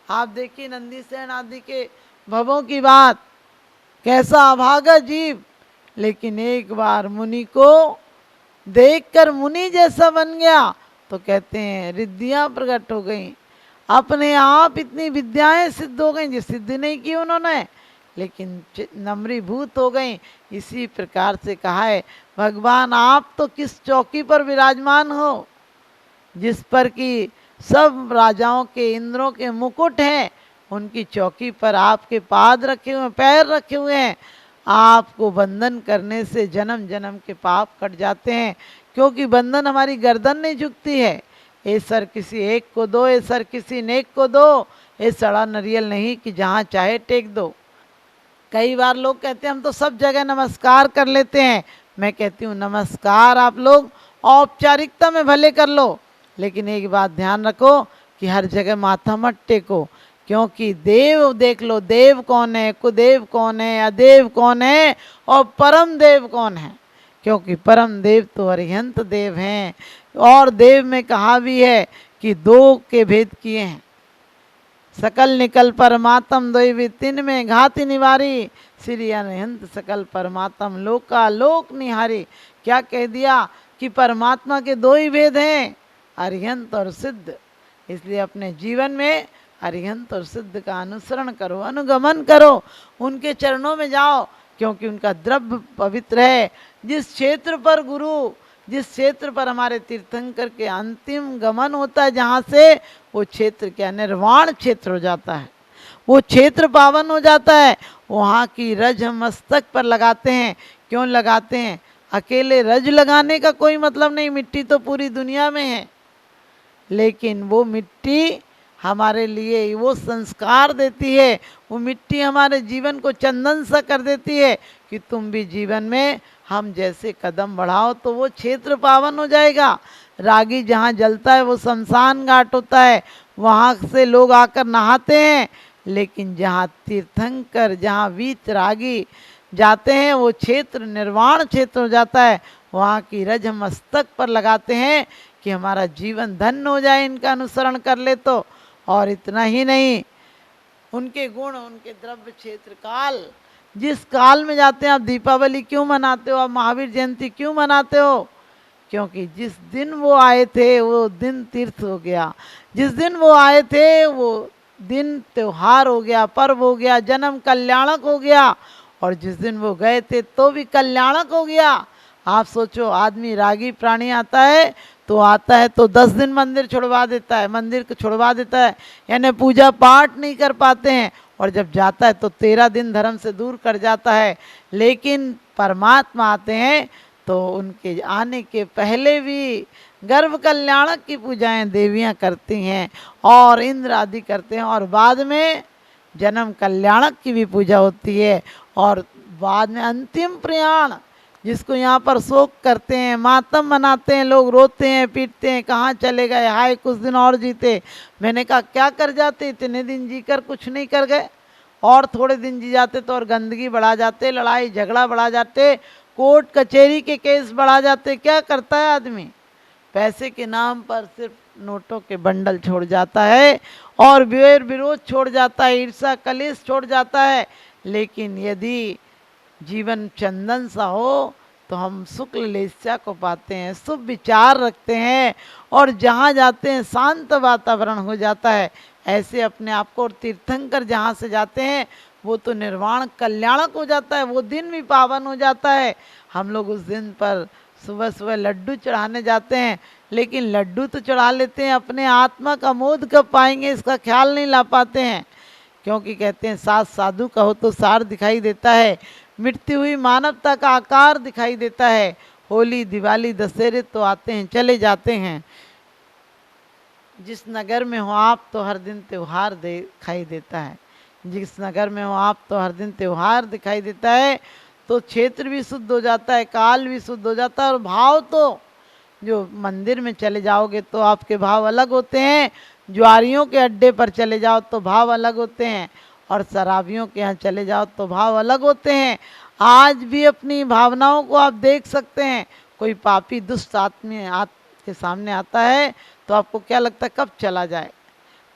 आप देखिए नंदी सेन आदि के भवों की बात, कैसा अभागा जीव, लेकिन एक बार मुनि को देखकर मुनि जैसा बन गया तो कहते हैं रिद्धियां प्रकट हो गई, अपने आप इतनी विद्याएं सिद्ध हो गई जो सिद्ध नहीं की उन्होंने, लेकिन नम्रीभूत हो गई। इसी प्रकार से कहा है भगवान आप तो किस चौकी पर विराजमान हो जिस पर कि सब राजाओं के इंद्रों के मुकुट हैं, उनकी चौकी पर आपके पाद रखे हुए, पैर रखे हुए हैं। आपको बंधन करने से जन्म जन्म के पाप कट जाते हैं, क्योंकि बंधन हमारी गर्दन नहीं झुकती है। ये सर किसी एक को दो, ये सर किसी नेक को दो, ये सड़ा नरियल नहीं कि जहाँ चाहे टेक दो। कई बार लोग कहते हैं हम तो सब जगह नमस्कार कर लेते हैं। मैं कहती हूँ नमस्कार आप लोग औपचारिकता में भले कर लो, लेकिन एक बात ध्यान रखो कि हर जगह माथा मत टेको, क्योंकि देव देख लो, देव कौन है, कुदेव कौन है, अदेव कौन है और परम देव कौन है। क्योंकि परम देव तो अरिहंत देव हैं, और देव में कहा भी है कि दो के भेद किए हैं, सकल निकल परमात्म द्वैवी तिन में घाति निवारी, श्री अनंत सकल परमात्म लोका लोक निहारी। क्या कह दिया कि परमात्मा के दो ही भेद हैं, अरिहंत और सिद्ध। इसलिए अपने जीवन में अरिहंत और सिद्ध का अनुसरण करो, अनुगमन करो, उनके चरणों में जाओ, क्योंकि उनका द्रव्य पवित्र है। जिस क्षेत्र पर गुरु, जिस क्षेत्र पर हमारे तीर्थंकर के अंतिम गमन होता है, जहाँ से वो क्षेत्र क्या निर्वाण क्षेत्र हो जाता है, वो क्षेत्र पावन हो जाता है। वहाँ की रज हम मस्तक पर लगाते हैं। क्यों लगाते हैं? अकेले रज लगाने का कोई मतलब नहीं, मिट्टी तो पूरी दुनिया में है, लेकिन वो मिट्टी हमारे लिए वो संस्कार देती है, वो मिट्टी हमारे जीवन को चंदन सा कर देती है कि तुम भी जीवन में हम जैसे कदम बढ़ाओ तो वो क्षेत्र पावन हो जाएगा। रागी जहाँ जलता है वो शमशान घाट होता है, वहाँ से लोग आकर नहाते हैं, लेकिन जहाँ तीर्थंकर, जहाँ वीत रागी जाते हैं वो क्षेत्र निर्वाण क्षेत्र हो जाता है। वहाँ की रज हम मस्तक पर लगाते हैं कि हमारा जीवन धन्य हो जाए, इनका अनुसरण कर ले तो। और इतना ही नहीं, उनके गुण, उनके द्रव्य क्षेत्र काल, जिस काल में जाते हैं। आप दीपावली क्यों मनाते हो, आप महावीर जयंती क्यों मनाते हो? क्योंकि जिस दिन वो आए थे वो दिन तीर्थ हो गया, जिस दिन वो आए थे वो दिन त्योहार हो गया, पर्व हो गया, जन्म कल्याणक हो गया, और जिस दिन वो गए थे तो भी कल्याणक हो गया। आप सोचो, आदमी रागी प्राणी आता है तो 10 दिन मंदिर छुड़वा देता है, मंदिर को छुड़वा देता है, यानी पूजा पाठ नहीं कर पाते हैं, और जब जाता है तो 13 दिन धर्म से दूर कर जाता है। लेकिन परमात्मा आते हैं तो उनके आने के पहले भी गर्भ कल्याणक की पूजाएं देवियां करती हैं और इंद्र आदि करते हैं, और बाद में जन्म कल्याणक की भी पूजा होती है, और बाद में अंतिम प्रयाण, जिसको यहाँ पर शोक करते हैं, मातम मनाते हैं, लोग रोते हैं, पीटते हैं, कहाँ चले गए, हाय कुछ दिन और जीते। मैंने कहा क्या कर जाते, इतने दिन जीकर कुछ नहीं कर गए, और थोड़े दिन जी जाते तो और गंदगी बढ़ा जाते, लड़ाई झगड़ा बढ़ा जाते, कोर्ट कचहरी के केस बढ़ा जाते। क्या करता है आदमी? पैसे के नाम पर सिर्फ नोटों के बंडल छोड़ जाता है, और वैर विरोध छोड़ जाता है, ईर्षा कलेश छोड़ जाता है। लेकिन यदि जीवन चंदन सा हो तो हम शुक्ल लेस्या को पाते हैं, शुभ विचार रखते हैं, और जहाँ जाते हैं शांत वातावरण हो जाता है। ऐसे अपने आप को, और तीर्थंकर जहाँ से जाते हैं वो तो निर्वाण कल्याणक हो जाता है, वो दिन भी पावन हो जाता है। हम लोग उस दिन पर सुबह सुबह लड्डू चढ़ाने जाते हैं, लेकिन लड्डू तो चढ़ा लेते हैं, अपने आत्मा का मोद कब पाएंगे इसका ख्याल नहीं ला पाते हैं। क्योंकि कहते हैं साथ साधु का हो तो सार दिखाई देता है, मिटती हुई मानवता का आकार दिखाई देता है। होली दिवाली दशहरे तो आते हैं चले जाते हैं, जिस नगर में हो आप तो हर दिन त्यौहार दिखाई देता है, जिस नगर में हो आप तो हर दिन त्यौहार दिखाई देता है। तो क्षेत्र भी शुद्ध हो जाता है, काल भी शुद्ध हो जाता है, और भाव तो जो मंदिर में चले जाओगे तो आपके भाव अलग होते हैं, ज्वारियों के अड्डे पर चले जाओ तो भाव अलग होते हैं, और शराबियों के यहाँ चले जाओ तो भाव अलग होते हैं। आज भी अपनी भावनाओं को आप देख सकते हैं। कोई पापी दुष्ट आदमी के सामने आता है तो आपको क्या लगता है कब चला जाए,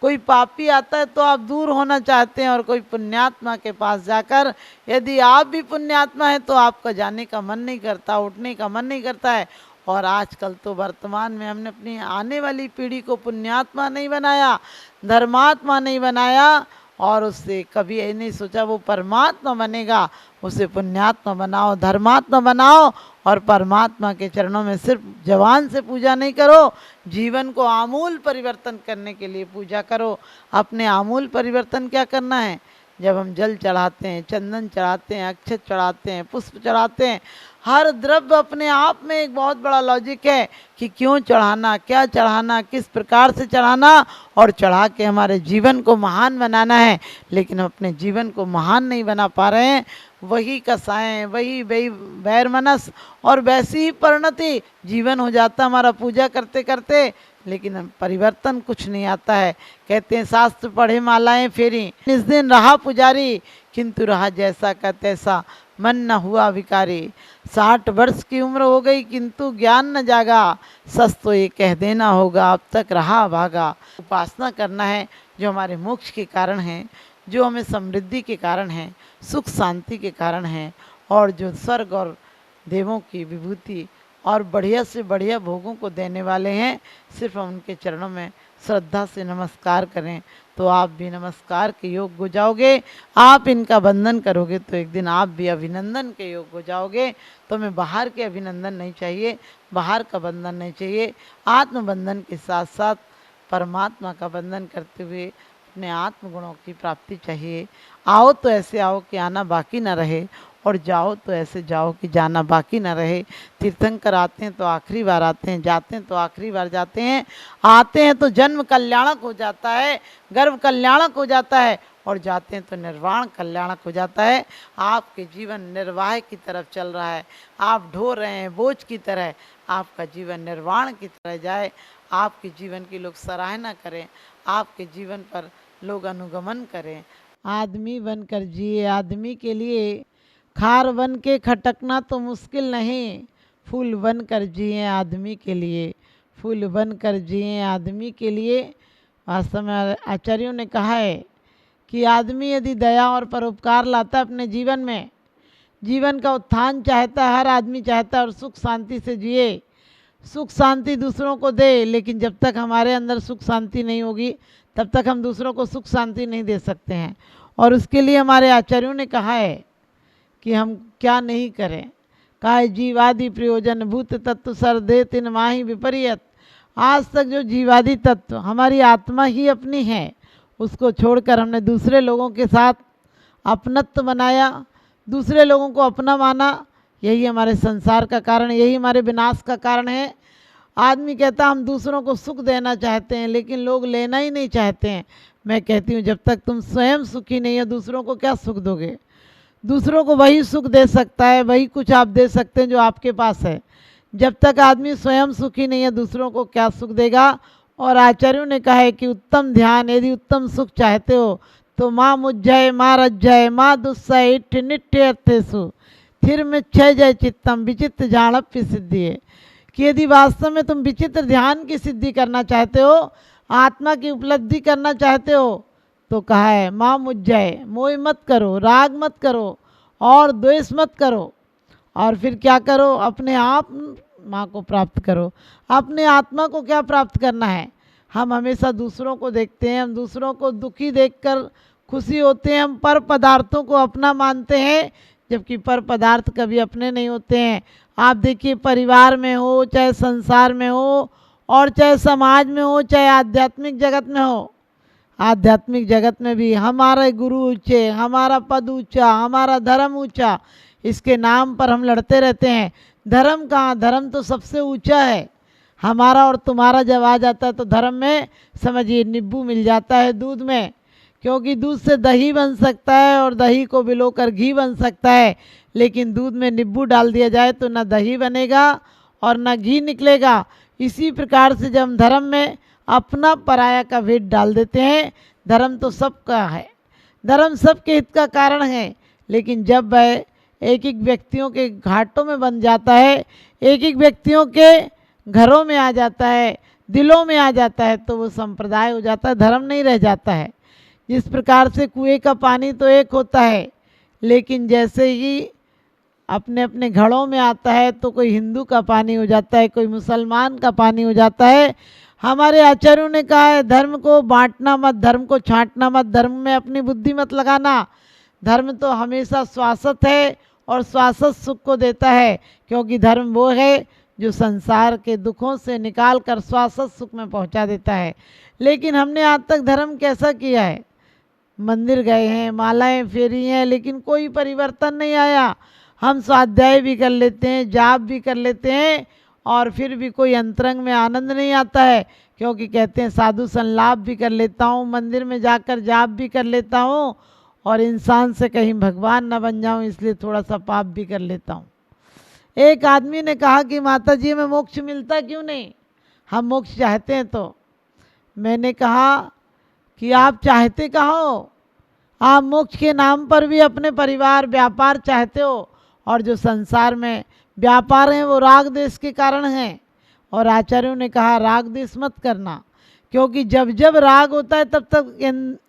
कोई पापी आता है तो आप दूर होना चाहते हैं, और कोई पुण्यात्मा के पास जाकर, यदि आप भी पुण्यात्मा हैं तो आपका जाने का मन नहीं करता, उठने का मन नहीं करता है। और आजकल तो वर्तमान में हमने अपनी आने वाली पीढ़ी को पुण्यात्मा नहीं बनाया, धर्मात्मा नहीं बनाया, और उससे कभी ये नहीं सोचा वो परमात्मा बनेगा। उसे पुण्यात्मा बनाओ, धर्मात्मा बनाओ, और परमात्मा के चरणों में सिर्फ जबान से पूजा नहीं करो, जीवन को आमूल परिवर्तन करने के लिए पूजा करो। अपने आमूल परिवर्तन क्या करना है? जब हम जल चढ़ाते हैं, चंदन चढ़ाते हैं, अक्षत चढ़ाते हैं, पुष्प चढ़ाते हैं, हर द्रव्य अपने आप में एक बहुत बड़ा लॉजिक है कि क्यों चढ़ाना, क्या चढ़ाना, किस प्रकार से चढ़ाना, और चढ़ा के हमारे जीवन को महान बनाना है। लेकिन हम अपने जीवन को महान नहीं बना पा रहे हैं, वही कसाएं, वही बैर मनस, और वैसी ही परिणति जीवन हो जाता हमारा पूजा करते करते, लेकिन परिवर्तन कुछ नहीं आता है। कहते हैं शास्त्र पढ़े मालाएं फेरी, इस दिन रहा पुजारी, किंतु रहा जैसा का तैसा, मन न हुआ विकारी। 60 वर्ष की उम्र हो गई किंतु ज्ञान न जागा, सच तो ये कह देना होगा अब तक रहा भागा। उपासना करना है जो हमारे मोक्ष के कारण है, जो हमें समृद्धि के कारण है, सुख शांति के कारण है, और जो स्वर्ग और देवों की विभूति और बढ़िया से बढ़िया भोगों को देने वाले हैं। सिर्फ हम उनके चरणों में श्रद्धा से नमस्कार करें तो आप भी नमस्कार के योग्य हो जाओगे। आप इनका वंदन करोगे तो एक दिन आप भी अभिनंदन के योग्य हो जाओगे। तो हमें बाहर के अभिनंदन नहीं चाहिए, बाहर का वंदन नहीं चाहिए। आत्मबंधन के साथ साथ परमात्मा का वंदन करते हुए अपने आत्मगुणों की प्राप्ति चाहिए। आओ तो ऐसे आओ कि आना बाकी ना रहे, और जाओ तो ऐसे जाओ कि जाना बाकी ना रहे। तीर्थंकर आते हैं तो आखिरी बार आते हैं, जाते हैं तो आखिरी बार जाते हैं। आते हैं तो जन्म कल्याणक हो जाता है, गर्भ कल्याणक हो जाता है, और जाते हैं तो निर्वाण कल्याणक हो जाता है। आपके जीवन निर्वाह की तरफ चल रहा है, आप ढो रहे हैं बोझ की तरह, आपका जीवन निर्वाण की तरह जाए। आपके जीवन की लोग सराहना करें, आपके जीवन पर लोग अनुगमन करें। आदमी बनकर जिए आदमी के लिए, खार बन के खटकना तो मुश्किल नहीं, फूल बन कर जिए आदमी के लिए, फूल बन कर जिए आदमी के लिए। वास्तव में आचार्यों ने कहा है कि आदमी यदि दया और परोपकार लाता है अपने जीवन में, जीवन का उत्थान चाहता है, हर आदमी चाहता है और सुख शांति से जिए, सुख शांति दूसरों को दे। लेकिन जब तक हमारे अंदर सुख शांति नहीं होगी तब तक हम दूसरों को सुख शांति नहीं दे सकते हैं। और उसके लिए हमारे आचार्यों ने कहा है कि हम क्या नहीं करें। काय जीवादि प्रयोजन भूत तत्व सर दे तिन माही विपरीत। आज तक जो जीवादि तत्व हमारी आत्मा ही अपनी है, उसको छोड़कर हमने दूसरे लोगों के साथ अपनत्व बनाया, दूसरे लोगों को अपना माना। यही हमारे संसार का कारण, यही हमारे विनाश का कारण है। आदमी कहता हम दूसरों को सुख देना चाहते हैं, लेकिन लोग लेना ही नहीं चाहते हैं। मैं कहती हूँ जब तक तुम स्वयं सुखी नहीं हो दूसरों को क्या सुख दोगे? दूसरों को वही सुख दे सकता है, वही कुछ आप दे सकते हैं जो आपके पास है। जब तक आदमी स्वयं सुखी नहीं है दूसरों को क्या सुख देगा? और आचार्यों ने कहा है कि उत्तम ध्यान, यदि उत्तम सुख चाहते हो तो माँ मुज्जय माँ रज्जय माँ दुस्सह इट्ठ निट्ठ अर्थेसु थिर में क्षय जय चित्तम विचित्र जाणप्य सिद्धि है। कि यदि वास्तव में तुम विचित्र ध्यान की सिद्धि करना चाहते हो, आत्मा की उपलब्धि करना चाहते हो, तो कहा है माँ मुज्जय, मोह मत करो, राग मत करो और द्वेष मत करो। और फिर क्या करो? अपने आप माँ को प्राप्त करो। अपने आत्मा को क्या प्राप्त करना है? हम हमेशा दूसरों को देखते हैं, हम दूसरों को दुखी देखकर खुशी होते हैं, हम पर पदार्थों को अपना मानते हैं, जबकि पर पदार्थ कभी अपने नहीं होते हैं। आप देखिए परिवार में हो, चाहे संसार में हो, और चाहे समाज में हो, चाहे आध्यात्मिक जगत में हो। आध्यात्मिक जगत में भी हमारे गुरु ऊंचे, हमारा पद ऊंचा, हमारा धर्म ऊंचा, इसके नाम पर हम लड़ते रहते हैं। धर्म कहाँ? धर्म तो सबसे ऊंचा है। हमारा और तुम्हारा जब आ जाता है तो धर्म में समझिए नींबू मिल जाता है दूध में, क्योंकि दूध से दही बन सकता है और दही को भिगोकर घी बन सकता है, लेकिन दूध में नींबू डाल दिया जाए तो ना दही बनेगा और ना घी निकलेगा। इसी प्रकार से जब हम धर्म में अपना पराया का भेद डाल देते हैं, धर्म तो सबका है, धर्म सबके हित का कारण है, लेकिन जब वह एक एक व्यक्तियों के घाटों में बन जाता है, एक एक व्यक्तियों के घरों में आ जाता है, दिलों में आ जाता है तो वो संप्रदाय हो जाता है, धर्म नहीं रह जाता है। जिस प्रकार से कुएं का पानी तो एक होता है, लेकिन जैसे ही अपने अपने घड़ों में आता है तो कोई हिंदू का पानी हो जाता है, कोई मुसलमान का पानी हो जाता है। हमारे आचार्यों ने कहा है धर्म को बांटना मत, धर्म को छांटना मत, धर्म में अपनी बुद्धि मत लगाना। धर्म तो हमेशा शाश्वत है और शाश्वत सुख को देता है, क्योंकि धर्म वो है जो संसार के दुखों से निकाल कर शाश्वत सुख में पहुंचा देता है। लेकिन हमने आज तक धर्म कैसा किया है? मंदिर गए हैं, मालाएं फेरी हैं, लेकिन कोई परिवर्तन नहीं आया। हम स्वाध्याय भी कर लेते हैं, जाप भी कर लेते हैं, और फिर भी कोई अंतरंग में आनंद नहीं आता है, क्योंकि कहते हैं साधु संलाप भी कर लेता हूँ, मंदिर में जाकर जाप भी कर लेता हूँ, और इंसान से कहीं भगवान न बन जाऊँ इसलिए थोड़ा सा पाप भी कर लेता हूँ। एक आदमी ने कहा कि माता जी हमें मोक्ष मिलता क्यों नहीं, हम मोक्ष चाहते हैं। तो मैंने कहा कि आप चाहते कहाँ हो? आप मोक्ष के नाम पर भी अपने परिवार व्यापार चाहते हो, और जो संसार में व्यापार हैं वो राग द्वेष के कारण हैं। और आचार्यों ने कहा राग द्वेष मत करना, क्योंकि जब जब राग होता है तब तक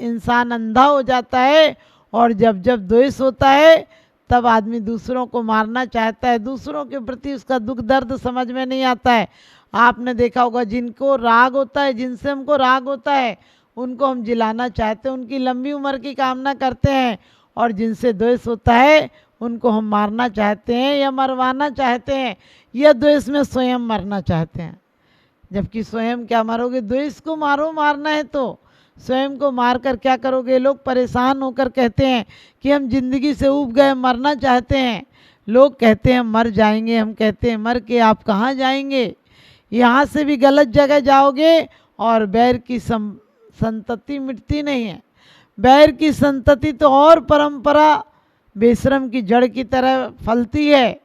इंसान अंधा हो जाता है, और जब जब द्वेष होता है तब आदमी दूसरों को मारना चाहता है, दूसरों के प्रति उसका दुख दर्द समझ में नहीं आता है। आपने देखा होगा जिनको राग होता है, जिनसे हमको राग होता है उनको हम जिलाना चाहते हैं, उनकी लंबी उम्र की कामना करते हैं, और जिनसे द्वेष होता है उनको हम मारना चाहते हैं या मरवाना चाहते हैं, या द्वेष में स्वयं मरना चाहते हैं। जबकि स्वयं क्या मरोगे? द्वेष को मारो, मारना है तो स्वयं को मार कर क्या करोगे? लोग परेशान होकर कहते हैं कि हम जिंदगी से ऊब गए, मरना चाहते हैं। लोग कहते हैं मर जाएंगे, हम कहते हैं मर के आप कहाँ जाएंगे? यहाँ से भी गलत जगह जाओगे, और बैर की संतति मिटती नहीं है। बैर की संतति तो और परंपरा बेशरम की जड़ की तरह फलती है।